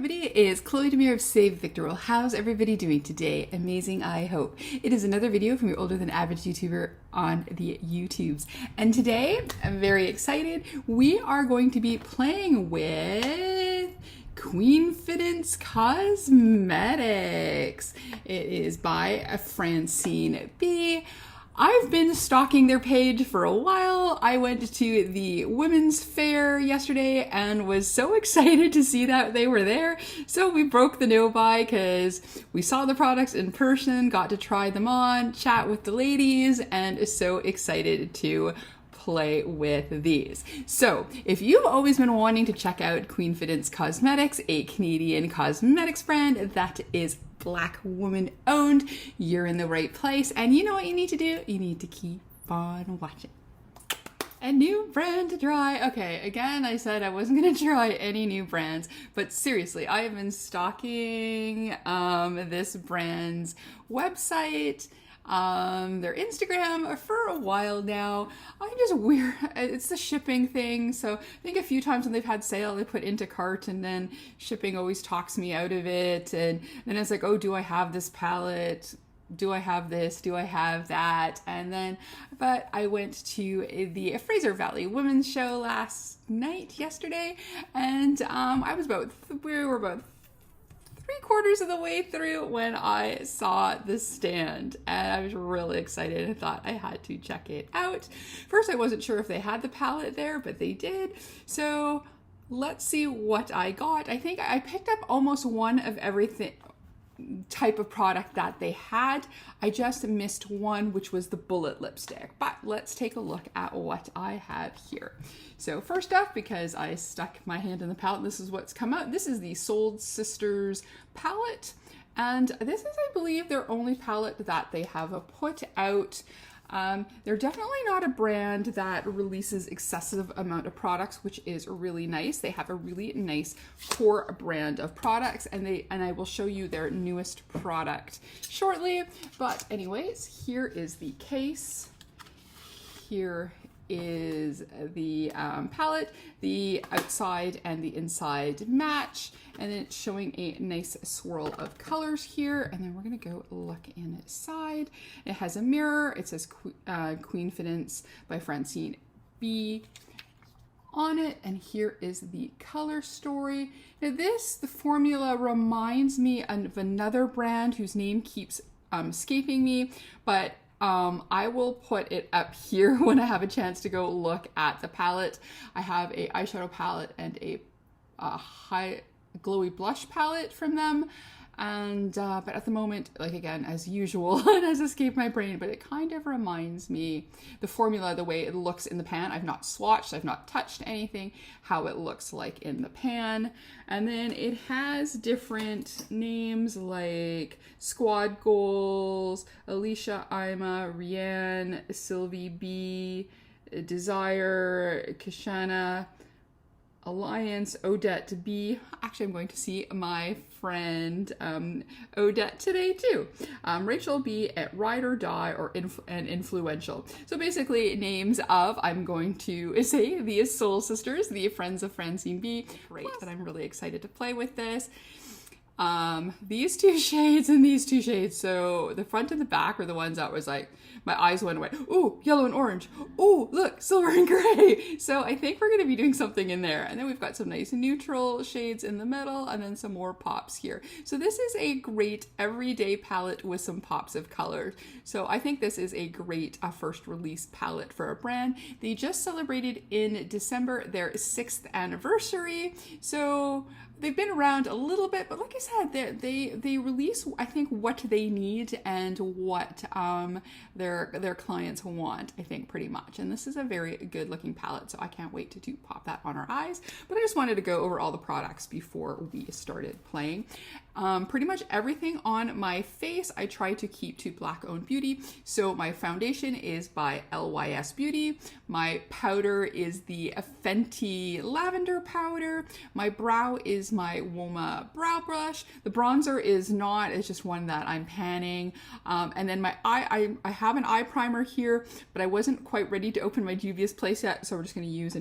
everybody, it's Chloe Demir of Save Victor. How's everybody doing today? Amazing, I hope. It is another video from your older than average YouTuber on the YouTubes. And today, I'm very excited. We are going to be playing with Queenfidence Cosmetics. It is by Francine B. I've been stalking their page for a while. I went to the women's fair yesterday and was so excited to see that they were there. So we broke the no-buy because we saw the products in person, got to try them on, chat with the ladies, and so excited to play with these. So if you've always been wanting to check out Queenfidence Cosmetics, a Canadian cosmetics brand that is Black woman owned, you're in the right place. And you know what you need to do? You need to keep on watching. A new brand to try. Okay, again, I said I wasn't going to try any new brands, but seriously, I have been stalking this brand's website, their Instagram for a while now. I'm just weird. It's the shipping thing. So I think a few times when they've had sale, they put into cart and then shipping always talks me out of it. And then it's like, oh, do I have this palette? Do I have this? Do I have that? And then, but I went to the Fraser Valley Women's Show yesterday, and we were about 3/4 of the way through when I saw the stand, and I was really excited and thought I had to check it out. First, I wasn't sure if they had the palette there, but they did. So let's see what I got. I think I picked up almost one of everything type of product that they had. I just missed one, which was the bullet lipstick. But let's take a look at what I have here. So first off, because I stuck my hand in the palette, this is what's come out. This is the Soul Sisters palette. And this is, I believe, their only palette that they have put out. They're definitely not a brand that releases excessive amount of products, which is really nice. They have a really nice core brand of products, and I will show you their newest product shortly. But anyways, here is the case. Here is the palette. The outside and the inside match, and then it's showing a nice swirl of colors here. And then we're gonna go look inside. It has a mirror. It says Queenfidence by Francine B on it, and here is the color story. Now the formula reminds me of another brand whose name keeps escaping me, but I will put it up here when I have a chance to go look at the palette. I have a eyeshadow palette and a high glowy blush palette from them. And but at the moment, like again, as usual, it has escaped my brain, but it kind of reminds me, the formula, the way it looks in the pan. I've not swatched, I've not touched anything, how it looks like in the pan. And then it has different names like Squad Goals, Alicia, Ima, Rianne, Sylvie B, Desire, Kashana, Alliance, Odette B. Actually, I'm going to see my friend Odette today too. Rachel B at Ride or Die and Influential. So basically names of, I'm going to say, the Soul Sisters, the friends of Francine B. Great, and I'm really excited to play with this. These two shades and these two shades. So the front and the back are the ones that was like, my eyes went away. Ooh, yellow and orange. Ooh, look, silver and gray. So I think we're going to be doing something in there. And then we've got some nice neutral shades in the middle and then some more pops here. So this is a great everyday palette with some pops of color. So I think this is a great first release palette for a brand. They just celebrated in December their 6th anniversary. So they've been around a little bit, but like I said, they release, I think, what they need and what their clients want, I think, pretty much. And this is a very good looking palette, so I can't wait to pop that on our eyes. But I just wanted to go over all the products before we started playing. Pretty much everything on my face I try to keep to Black owned beauty. So my foundation is by LYS Beauty. My powder is the Fenty Lavender powder. My brow is my Woma brow brush. The bronzer is not, it's just one that I'm panning. And then my eye, I have an eye primer here, but I wasn't quite ready to open my Juvia's Place yet, so we're just going to use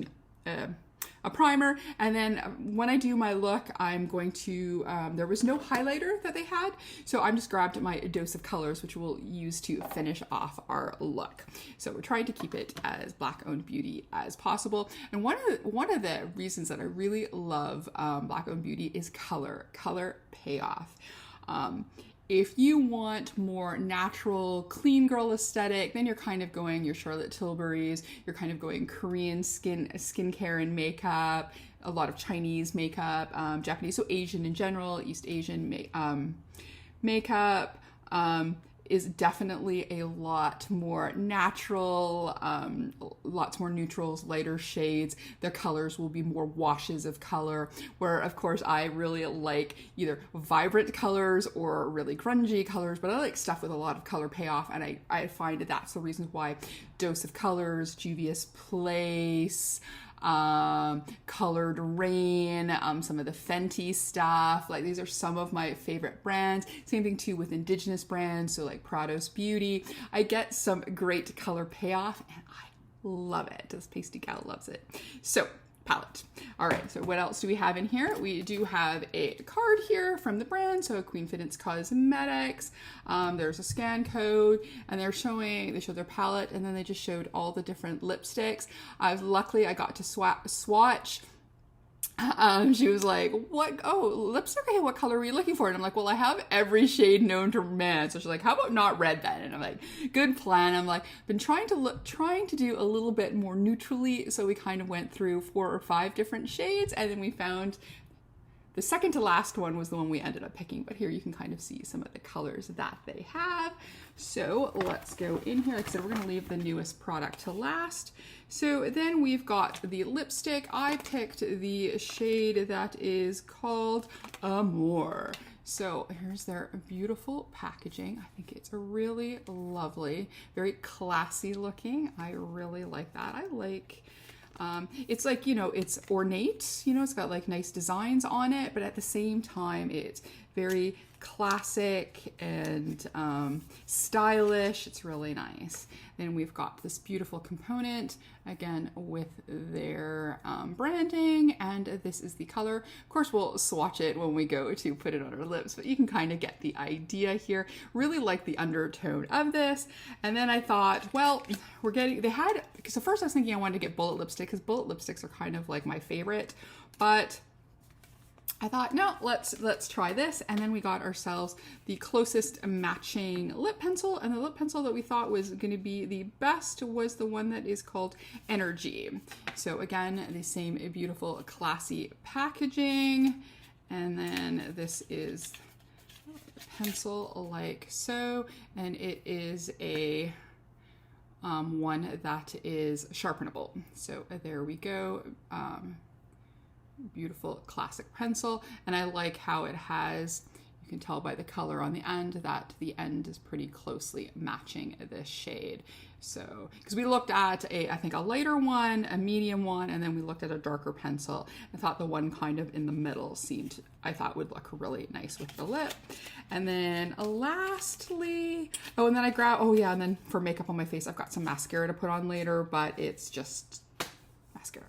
a primer, and then when I do my look, I'm going to, there was no highlighter that they had, so I'm just grabbed my dose of colors, which we'll use to finish off our look. So we're trying to keep it as Black-owned beauty as possible. And one of the reasons that I really love Black-owned beauty is color payoff. If you want more natural, clean girl aesthetic, then you're kind of going your Charlotte Tilbury's, you're kind of going Korean skincare and makeup, a lot of Chinese makeup, Japanese, so Asian in general, East Asian makeup is definitely a lot more natural, lots more neutrals, lighter shades. Their colors will be more washes of color, where of course I really like either vibrant colors or really grungy colors, but I like stuff with a lot of color payoff, and I find that that's the reason why Dose of Colors, Juvia's Place, Colored Rain, some of the Fenty stuff, like these are some of my favorite brands. Same thing too with indigenous brands, so like Prados Beauty. I get some great color payoff and I love it. This pasty gal loves it. So palette. All right, so what else do we have in here? We do have a card here from the brand, so Queenfidence Cosmetics. There's a scan code, and they showed their palette, and then they just showed all the different lipsticks. Luckily, I got to swatch. She was like, what? Oh, lipstick? Okay, what color are you looking for? And I'm like, well, I have every shade known to man. So she's like, how about not red then? And I'm like, good plan. I'm like, been trying to do a little bit more neutrally. So we kind of went through 4 or 5 different shades, and then we found the second to last one was the one we ended up picking, but here you can kind of see some of the colors that they have. So let's go in here. Like I said, we're gonna leave the newest product to last. So then we've got the lipstick. I picked the shade that is called Amour. So here's their beautiful packaging. I think it's a really lovely, very classy looking. I really like that. I like, it's like, you know, it's ornate, you know, it's got like nice designs on it, but at the same time, it's very classic and stylish. It's really nice. Then we've got this beautiful component, again, with their branding, and this is the color. Of course, we'll swatch it when we go to put it on our lips, but you can kind of get the idea here. Really like the undertone of this. And then I thought, well, because at first I was thinking I wanted to get bullet lipstick, because bullet lipsticks are kind of like my favorite, but I thought, no, let's try this. And then we got ourselves the closest matching lip pencil. And the lip pencil that we thought was going to be the best was the one that is called Energy. So again, the same beautiful, classy packaging. And then this is the pencil like so. And it is a one that is sharpenable. So there we go. Beautiful classic pencil, and I like how it has, you can tell by the color on the end that the end is pretty closely matching this shade. So, because we looked at I think a lighter one, a medium one, and then we looked at a darker pencil. I thought the one kind of in the middle I thought would look really nice with the lip. And then lastly, and then and then for makeup on my face, I've got some mascara to put on later, but it's just mascara.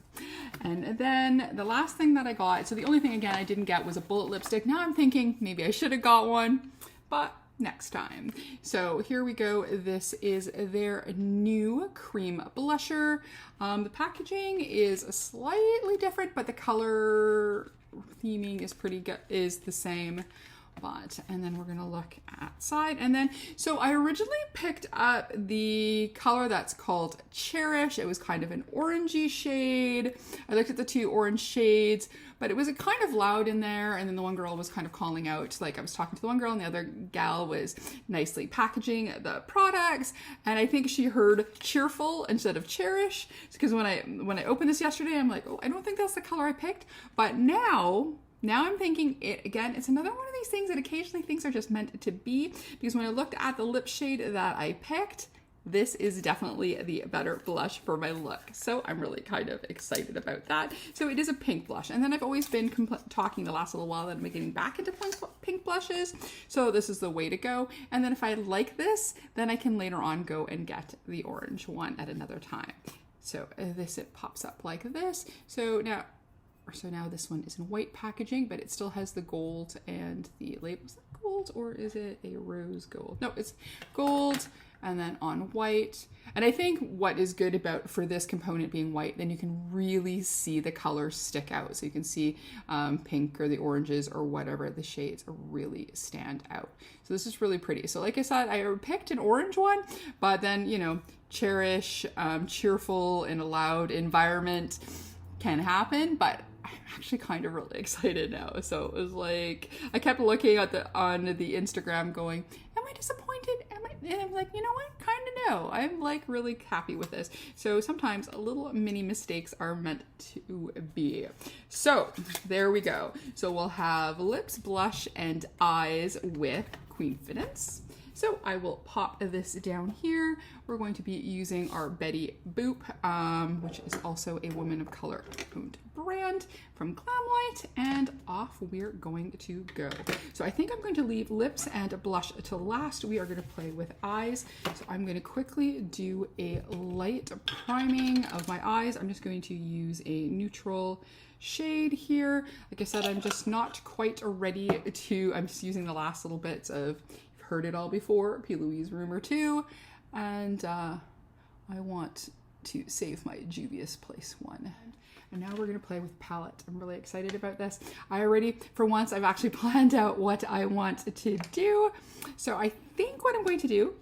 And then the last thing that I got, so the only thing again I didn't get was a bullet lipstick. Now I'm thinking maybe I should have got one, but next time. So here we go. This is their new cream blusher. The packaging is slightly different, but the color theming is pretty good, is the same. And then we're gonna look outside. And then, so I originally picked up the color that's called Cherish. It was kind of an orangey shade. I looked at the 2 orange shades, but it was kind of loud in there. And then the one girl was kind of calling out, like I was talking to the one girl and the other gal was nicely packaging the products. And I think she heard cheerful instead of cherish. Because when I opened this yesterday, I'm like, oh, I don't think that's the color I picked. But now I'm thinking it's another one of these things that occasionally things are just meant to be, because when I looked at the lip shade that I picked, this is definitely the better blush for my look. So I'm really kind of excited about that. So it is a pink blush. And then I've always been talking the last little while that I'm getting back into pink blushes. So this is the way to go. And then if I like this, then I can later on go and get the orange one at another time. So this, it pops up like this. So now this one is in white packaging, but it still has the gold and the label. Is that gold or is it a rose gold? No, it's gold and then on white. And I think what is good about for this component being white, then you can really see the colors stick out. So you can see pink or the oranges or whatever the shades really stand out. So this is really pretty. So like I said, I picked an orange one, but then, you know, cherish, cheerful in a loud environment can happen, but I'm actually kind of really excited now. So it was like, I kept looking at on the Instagram going, am I disappointed? And I'm like, you know what? Kind of no. I'm like really happy with this. So sometimes little mini mistakes are meant to be. So there we go. So we'll have lips, blush, and eyes with Queenfidence. So I will pop this down here. We're going to be using our Betty Boop, which is also a woman of color owned brand from Glamlight, and off we're going to go. So I think I'm going to leave lips and blush to last. We are going to play with eyes. So I'm going to quickly do a light priming of my eyes. I'm just going to use a neutral shade here. Like I said, I'm just not quite ready to, I'm just using the last little bits of, you've heard it all before, P. Louise Rumor 2, and I want to save my dubious place one. And now we're going to play with palette. I'm really excited about this. I already, for once, I've actually planned out what I want to do. So I think what I'm going to do,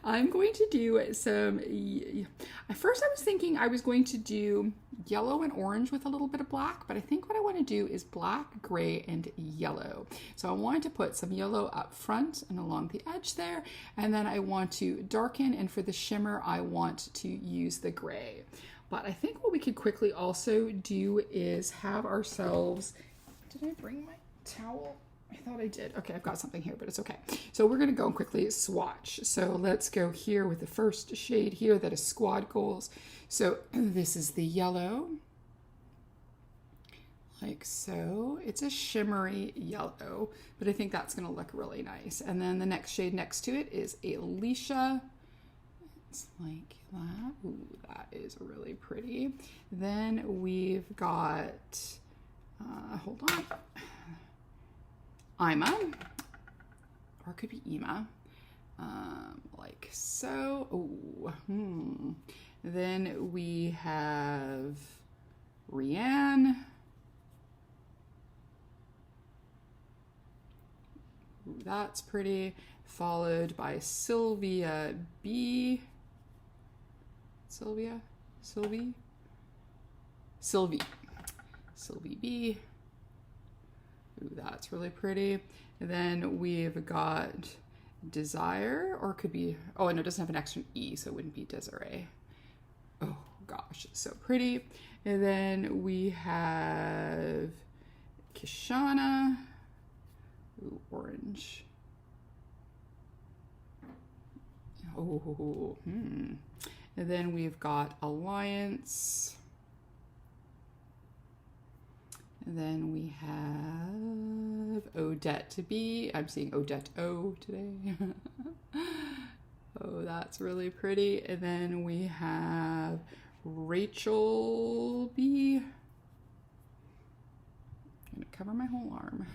I'm going to do some, at first I was thinking I was going to do yellow and orange with a little bit of black, but I think what I want to do is black, gray, and yellow. So I wanted to put some yellow up front and along the edge there, and then I want to darken, and for the shimmer, I want to use the gray. But I think what we could quickly also do is have ourselves, did I bring my towel? I thought I did. Okay, I've got something here, but it's okay. So we're going to go and quickly swatch. So let's go here with the first shade here that is Squad Goals. So this is the yellow, like so. It's a shimmery yellow, but I think that's going to look really nice. And then the next shade next to it is Alicia. It's like that. Ooh, that is really pretty. Then we've got, hold on, Ima, or it could be Ema, like so. Oh, Then we have Rianne. Ooh, that's pretty. Followed by Sylvia B. Sylvie B. Ooh, that's really pretty. And then we've got Desire, or it could be, oh, and it doesn't have an extra E, so it wouldn't be Desiree. Oh gosh, it's so pretty. And then we have Kishana. Ooh, orange. Oh, And then we've got Alliance. And then we have Odette to be. I'm seeing Odette O today. Oh, that's really pretty. And then we have Rachel B. I'm gonna cover my whole arm.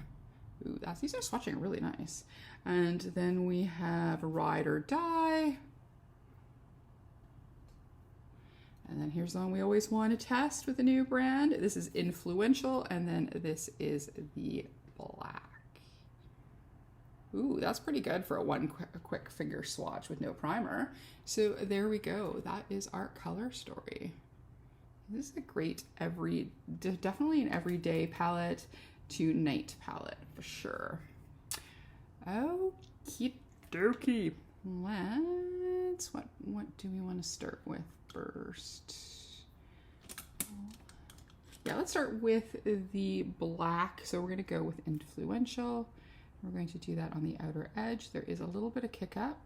Ooh, these are swatching really nice. And then we have Ride or Die. And then here's the one we always want to test with a new brand. This is Influential, and then this is the black. Ooh, that's pretty good for a quick finger swatch with no primer. So there we go. That is our color story. This is a great definitely an everyday palette to night palette for sure. Okie dokie. What do we want to start with first? Yeah, let's start with the black. So we're going to go with Influential. We're going to do that on the outer edge. There is a little bit of kick up.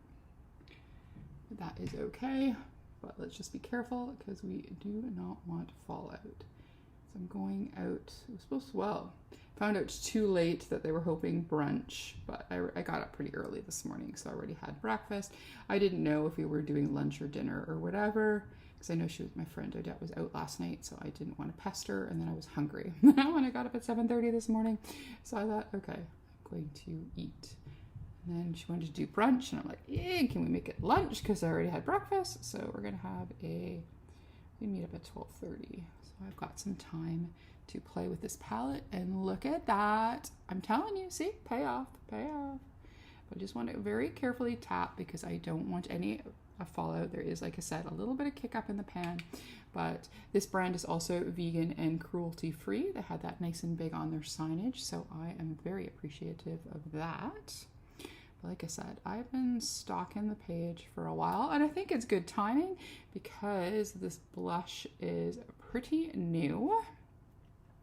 That is okay, but let's just be careful because we do not want fallout. So I'm going out, it was supposed to, well, found out too late that they were hoping brunch, but I got up pretty early this morning, so I already had breakfast. I didn't know if we were doing lunch or dinner or whatever, because I know my friend Odette was out last night, so I didn't want to pester, and then I was hungry when I got up at 7:30 this morning. So I thought, okay, I'm going to eat. And then she wanted to do brunch, and I'm like, yeah, can we make it lunch? Because I already had breakfast. So we're going to have we meet up at 12:30. So I've got some time to play with this palette, and look at that. I'm telling you, see, payoff. But I just want to very carefully tap because I don't want any fallout. There is, like I said, a little bit of kick up in the pan, but this brand is also vegan and cruelty free. They had that nice and big on their signage, so I am very appreciative of that. But like I said, I've been stalking the page for a while, and I think it's good timing because this blush is pretty new,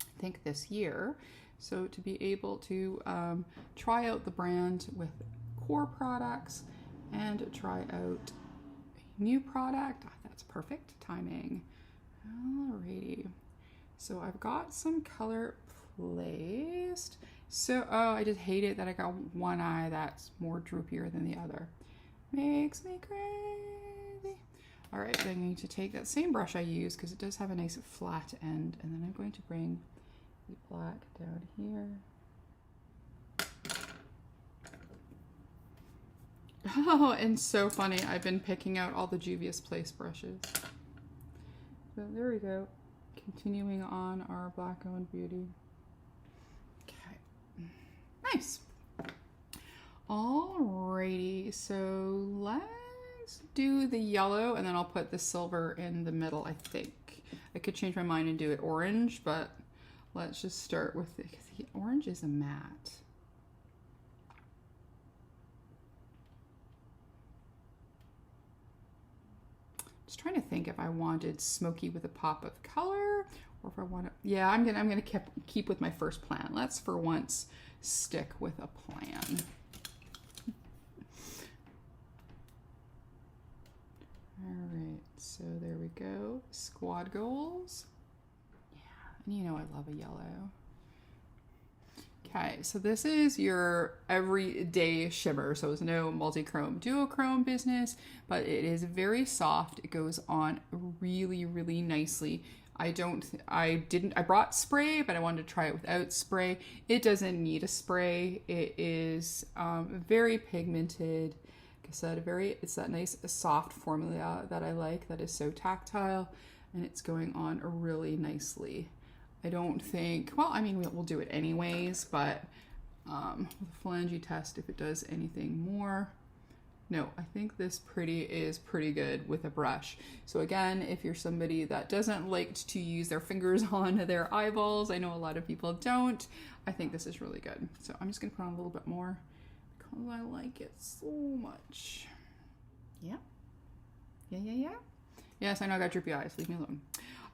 I think this year. So to be able to try out the brand with core products and try out a new product, that's perfect timing. Alrighty, so I've got some color placed. So, oh, I just hate it that I got one eye that's more droopier than the other. Makes me crazy. All right, so I'm going to take that same brush I used because it does have a nice flat end, and then I'm going to bring the black down here. Oh, and so funny, I've been picking out all the Juvia's Place brushes. So there we go. Continuing on our black owned beauty. Okay, nice. Alrighty, so let's do the yellow, and then I'll put the silver in the middle, I think. I could change my mind and do it orange, but let's just start with the orange is a matte. Just trying to think if I wanted smoky with a pop of color, or if I want to. Yeah, I'm gonna keep with my first plan. Let's for once stick with a plan. All right, so there we go. Squad goals. Yeah, and you know I love a yellow. Okay, so this is your everyday shimmer. So it's no multi-chrome, duochrome business, but it is very soft. It goes on really, really nicely. I brought spray, but I wanted to try it without spray. It doesn't need a spray. It is very pigmented. Like I said, it's that nice soft formula that I like, that is so tactile, and it's going on really nicely. I don't think, well, I mean, we'll do it anyways, but with a phalange test, if it does anything more. No, I think this is pretty good with a brush. So again, if you're somebody that doesn't like to use their fingers on their eyeballs, I know a lot of people don't, I think this is really good. So I'm just gonna put on a little bit more because I like it so much. Yeah. Yes, I know I got droopy eyes, leave me alone.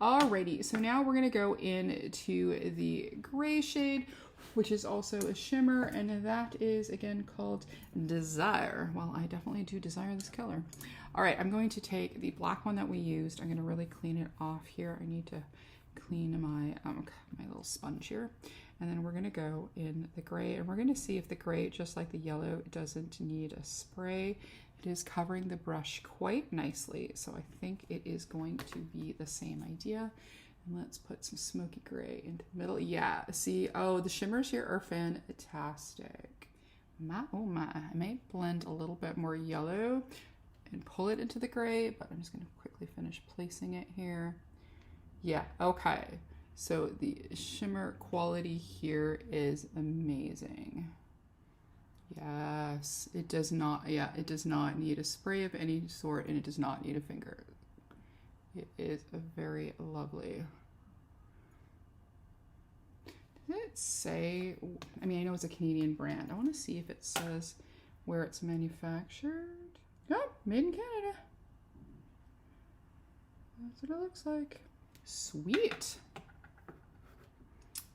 Alrighty, so now we're gonna go into the gray shade, which is also a shimmer, and that is again called Desire. Well, I definitely do desire this color. All right, I'm going to take the black one that we used. I'm gonna really clean it off here. I need to clean my little sponge here. And then we're gonna go in the gray, and we're gonna see if the gray, just like the yellow, doesn't need a spray. It is covering the brush quite nicely, so I think it is going to be the same idea. And let's put some smoky gray into the middle. Yeah, see, oh, the shimmers here are fantastic. Oh my, I might blend a little bit more yellow and pull it into the gray, but I'm just gonna quickly finish placing it here. Yeah, okay. So the shimmer quality here is amazing. Yes, it does not, yeah, it does not need a spray of any sort, and it does not need a finger. It is a very lovely. Does it say, I mean, I know it's a Canadian brand. I want to see if it says where it's manufactured. Oh, made in Canada. That's what it looks like. Sweet.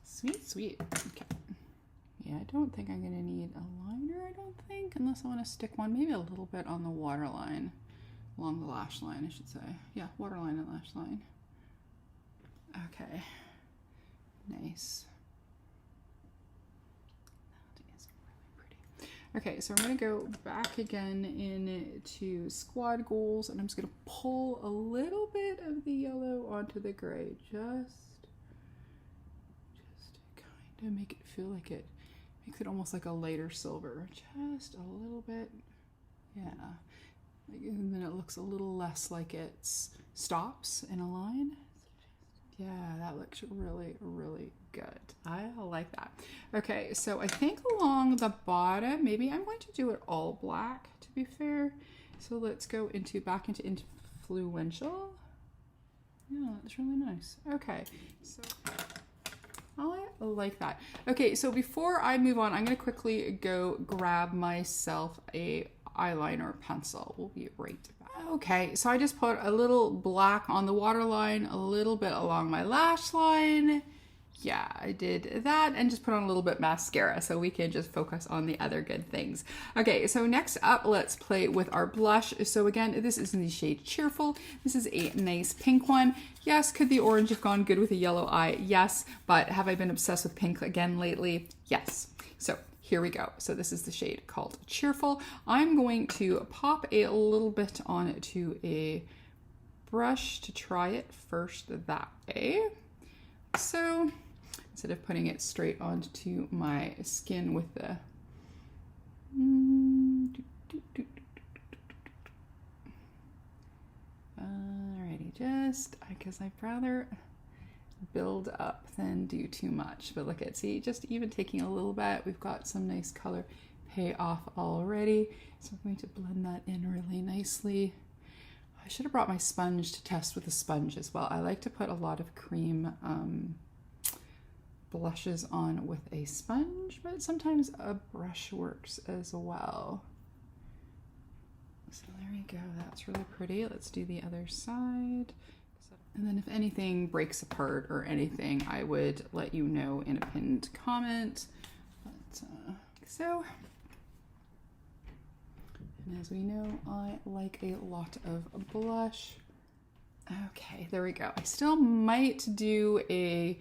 Sweet. Okay. Yeah, I don't think I'm gonna need a liner, I don't think, unless I want to stick one maybe a little bit on the waterline, along the lash line, I should say. Yeah, waterline and lash line. Okay, nice. That is really pretty. Okay, so I'm going to go back again into squad goals, and I'm just going to pull a little bit of the yellow onto the gray, just to kind of make it feel like it makes it almost like a lighter silver, just a little bit. Yeah, and then it looks a little less like it stops in a line. Yeah, that looks really, really good. I like that. Okay, so I think along the bottom, maybe I'm going to do it all black, to be fair. So let's go back into influential. Yeah, that's really nice. Okay, so I like that. Okay, so before I move on, I'm going to quickly go grab myself a eyeliner pencil. We'll be right back. Okay, so I just put a little black on the waterline, a little bit along my lash line. Yeah, I did that, and just put on a little bit mascara so we can just focus on the other good things. Okay, so next up, let's play with our blush. So again, this is in the shade Cheerful. This is a nice pink one. Yes, could the orange have gone good with a yellow eye? Yes, but have I been obsessed with pink again lately? Yes. So here we go. So this is the shade called Cheerful. I'm going to pop a little bit onto a brush to try it first that way. So instead of putting it straight onto my skin with the alrighty, just because I'd rather build up than do too much. But look at, see, just even taking a little bit, we've got some nice color payoff already. So I'm going to blend that in really nicely. I should have brought my sponge to test with a sponge as well. I like to put a lot of cream blushes on with a sponge, but sometimes a brush works as well. So there we go, that's really pretty. Let's do the other side. And then if anything breaks apart or anything, I would let you know in a pinned comment. But, so, and as we know, I like a lot of blush. Okay, there we go. I still might do a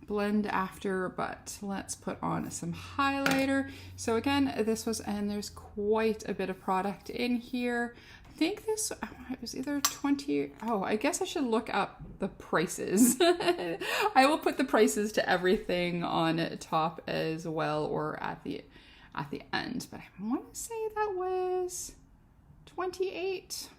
blend after, but let's put on some highlighter. So again, this was, and there's quite a bit of product in here. I think this, it was either 20, oh, I guess I should look up the prices. I will put the prices to everything on top as well, or at the end, but I want to say that was 28.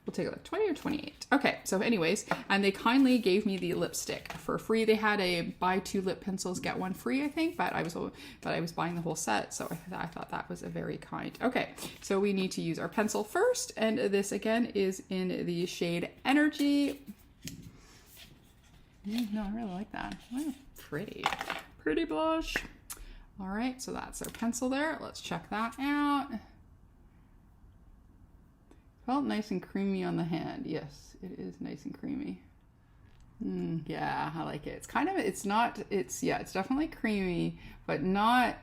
We'll take a look, 20 or 28. Okay, so anyways, and they kindly gave me the lipstick for free. They had a buy 2 lip pencils, get 1 free, I think, but I was buying the whole set, so I thought that was a very kind. Okay, so we need to use our pencil first, and this again is in the shade Energy. No, I really like that. Wow, pretty blush. All right, so that's our pencil there. Let's check that out. Felt nice and creamy on the hand. Yes, it is nice and creamy. Yeah, I like it. It's kind of, it's definitely creamy, but not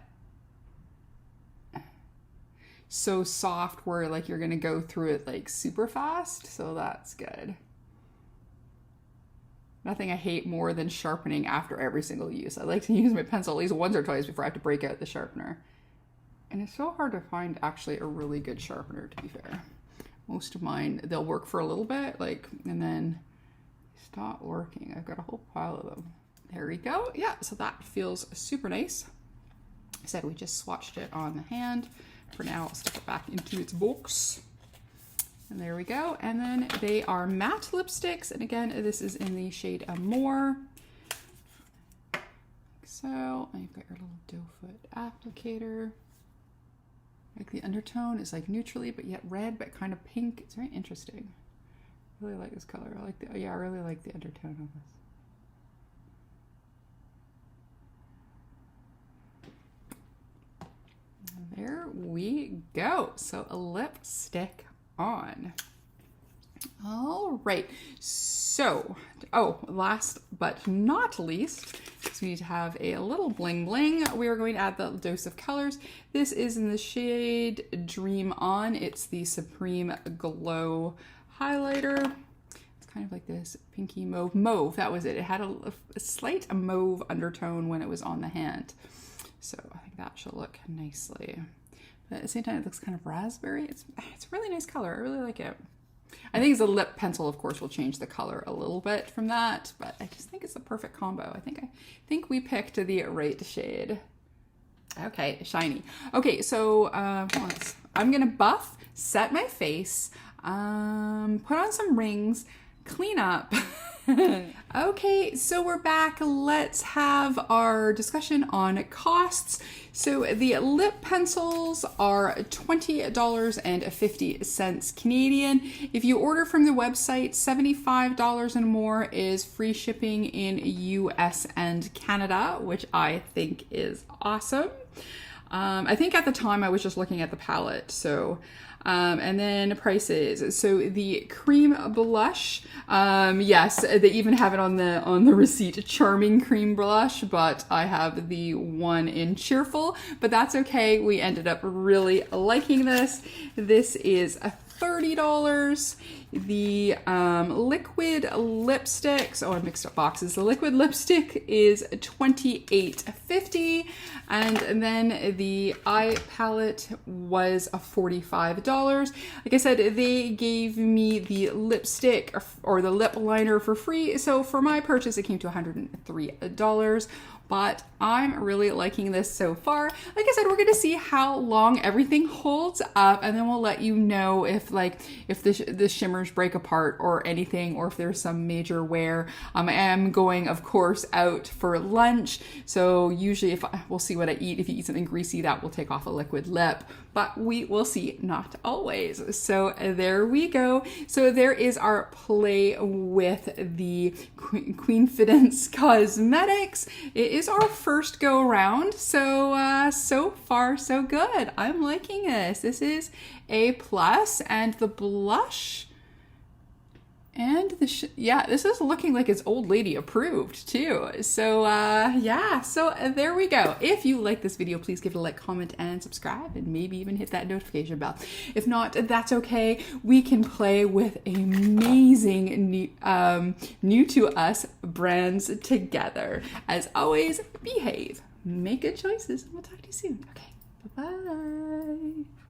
so soft where like you're gonna go through it like super fast. So that's good. Nothing I hate more than sharpening after every single use. I like to use my pencil at least once or twice before I have to break out the sharpener. And it's so hard to find actually a really good sharpener, to be fair. Most of mine, they'll work for a little bit, like, and then stop working. I've got a whole pile of them. There we go. Yeah, so that feels super nice. I said we just swatched it on the hand. For now, I'll stick it back into its box. And there we go. And then they are matte lipsticks. And again, this is in the shade Amore. Like so, and you've got your little doe foot applicator. Like the undertone is like neutrally, but yet red, but kind of pink. It's very interesting. I really like this color. I like the, yeah, I really like the undertone of this. There we go. So a lipstick on. All right. So, last but not least, so we need to have a little bling bling. We are going to add the dose of colors. This is in the shade Dream On. It's the Supreme Glow highlighter. It's kind of like this pinky mauve. That was it. It had a slight mauve undertone when it was on the hand. So I think that blush will look nicely. But at the same time, it looks kind of raspberry. It's a really nice color. I really like it. I think the lip pencil, of course, will change the color a little bit from that, but I just think it's the perfect combo. I think we picked the right shade. Okay, shiny. Okay, so I'm gonna buff, set my face, put on some rings, clean up. Okay, so we're back. Let's have our discussion on costs. So the lip pencils are $20.50 Canadian. If you order from the website, $75 and more is free shipping in US and Canada, which I think is awesome. I think at the time I was just looking at the palette, so and then prices. So the cream blush, yes, they even have it on the receipt, charming cream blush, but I have the one in cheerful, but that's okay. We ended up really liking this. This is $30. The liquid lipsticks, oh, I mixed up boxes. The liquid lipstick is $28.50, and then the eye palette was $45. Like I said, they gave me the lipstick or the lip liner for free, so for my purchase it came to $103. But I'm really liking this so far. Like I said, we're gonna see how long everything holds up, and then we'll let you know if the shimmers break apart or anything, or if there's some major wear. I am going, of course, out for lunch, so usually we'll see what I eat. If you eat something greasy, that will take off a liquid lip, but we will see, not always. So there we go. So there is our play with the Queenfidence cosmetics. It is our first go around, so so far so good. I'm liking this. This is A+, and the blush and yeah, this is looking like it's old lady approved too. So yeah, so there we go. If you like this video, please give it a like, comment, and subscribe, and maybe even hit that notification bell. If not, that's okay. We can play with amazing new to us brands together. As always, behave, make good choices, and we'll talk to you soon. Okay, bye-bye.